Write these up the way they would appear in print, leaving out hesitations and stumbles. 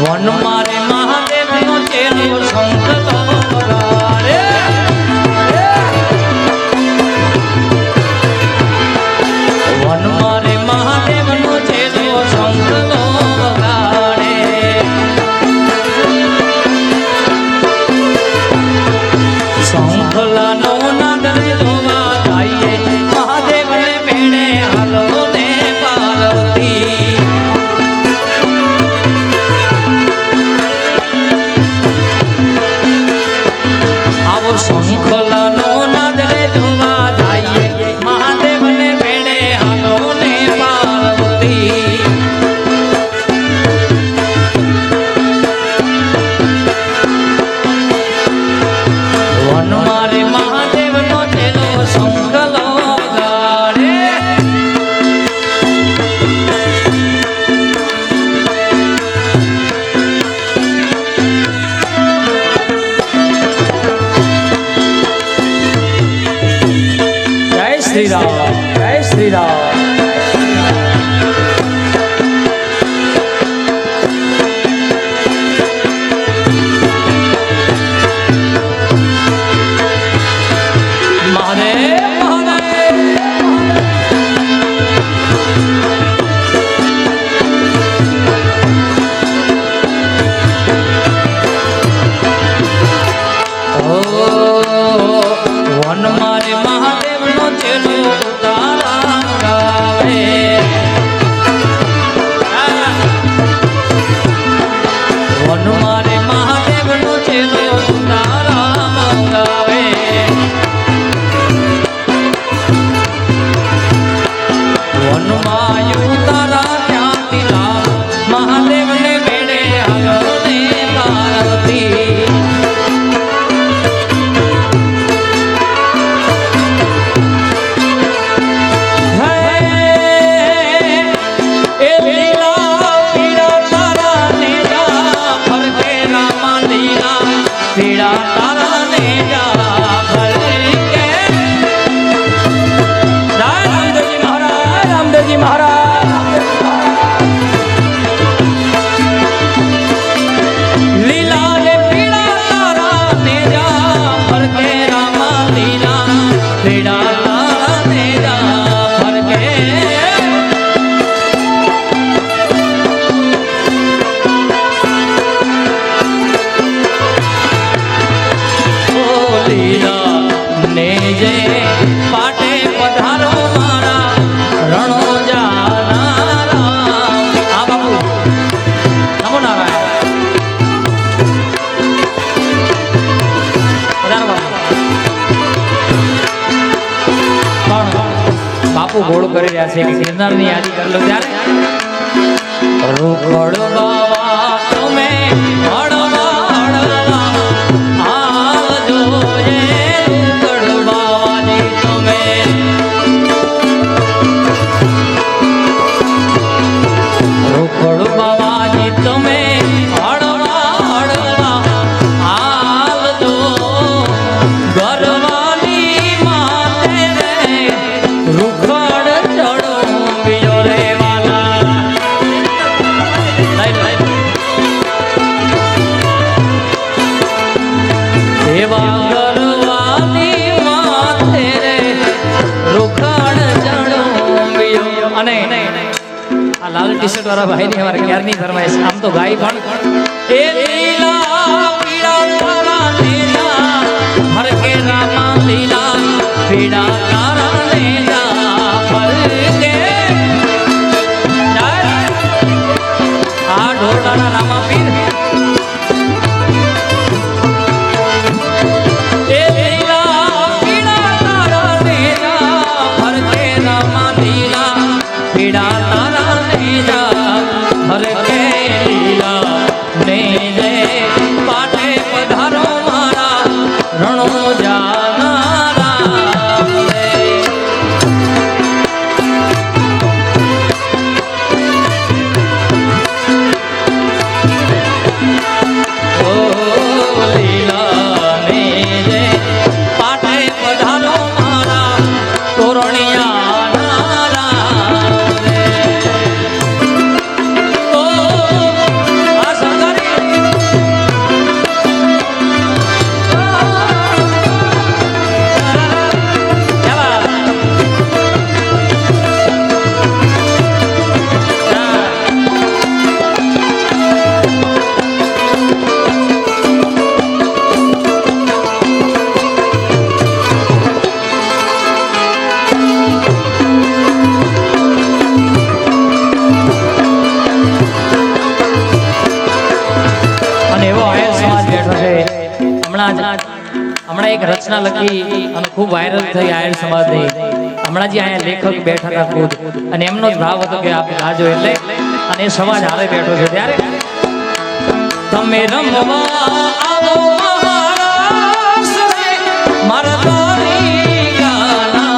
One મારે મહાદેવ નો ચેલો સંકલો ગાડે one મારે મહાદેવ નો ચેલો સંકલો ગાડે સંકલા નો નાદ જોવા જાય મહાદેવ ને મેળે હાલો ને પાર્વતી શંખલા નો નાદ રે જોવા જાય મહાદેવ ને મેળે હાલો ને પાર્વતી વન મારે મહાદેવ નો ચેલો શંખલો ગાડે श्री राम जय श्री राम वन मारे महादेव नो चेलो तारा गावे वन मारे महादेव नो चेलो तारा गावे वन मायू तारा क्या तिला महादेव ने बेड़े हालो ने पार्वती पीड़ा तारा ने जा भर के रामदेव जी महाराज लीला रे पीड़ा तारा ने जा भर के रामा लीला पीड़ा तारा ने जा भर के ने जे पाटे पधारो मारा रणो जाना राम आ बाबू नमो नारायण पधारो बाबू बापू घोड़ कर रहा है कि गिरनार ની યાદી कर लो ત્યારે રોકડ બાવા તમે હળવા હળવા આવજો એ રોકડ બાવાજી તમે હળવા હળવા આવજો ગરવાની માથે રે રૂખડ ચડો બીજો રે વાલા એવા ગરવાની માથે રે રૂખડ ચડો બીજો અને लाल टी शर्ट वाला भाई ने हमारे क्यार नहीं फरमाइश हम तो गाय पण ए लीला पीड़ा तारा ने जा भर के रामा लीला पीड़ा तारा ने जा भर के आ ढोलना रामा पीर ए लीला पीड़ा तारा ने जा भर के रामा लीला पीड़ा तारा हर के लीला ने હમણાં એક રચના લખી અને ખૂબ વાયરલ થઈ આયર સમાજની. હમણાં જે અહીંયા લેખક બેઠા હતા ખુદ, અને એમનો જ ભાવ હતો કે આપણે ગાજો એટલે, અને એ સમાજ હારે બેઠો છે ત્યારે તમે રમવા આવો મહારાષ્ટ્ર મારા તારી ગાના.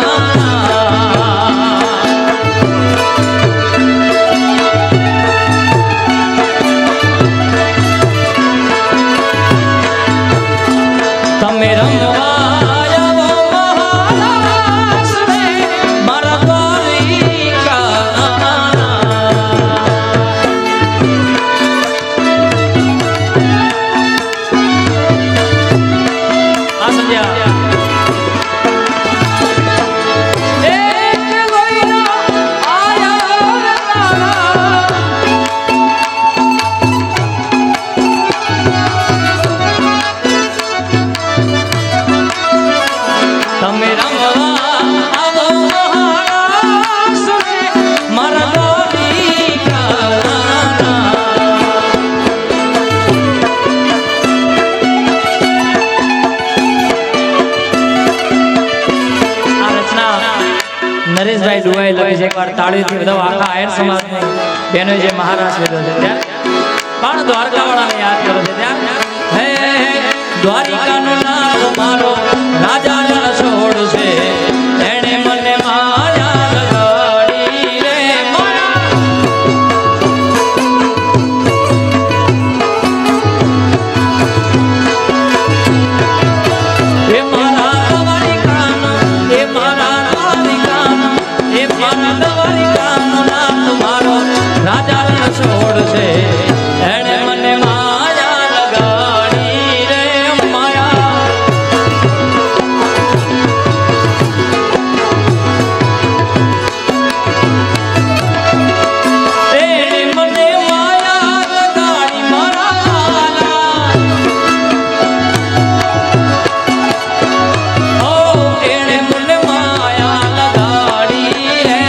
તમે રમવા આવો મહારાષ્ટ્ર મારા તારી ગાના. આ સંજ્ઞા તમે રમવા આવો મહારાષ્ટ્ર મારા તારી ગાના. આ રચના નરેશભાઈ ડુવાઈ લખી છે. એકવાર તાળીથી બધા આખા આયર સમાજની બહેનો જે મહારાષ્ટ્ર લીધો છે ત્યારે પણ દ્વારકાવાળાને યાદ કરો છે ત્યારે હે દ્વારિકાનો નાથ મારો રાજા છોડ છે એણે મને માયા લગાડી રે માયા. એ મારા દ્વારિકાનો એ મારા દ્વારિકાનો એ મારા દ્વારિકાનો નાથ મારો રાજા છોડ છે એણે મને માયા લગાડી રે માયા. એણે મને માયા લગાડી મારા ઓ એણે મને માયા લગાડી રે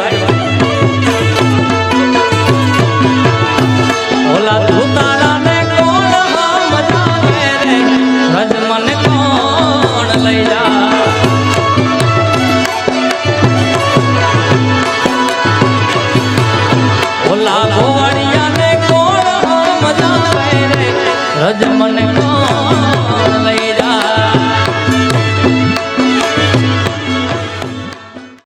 ભાઈ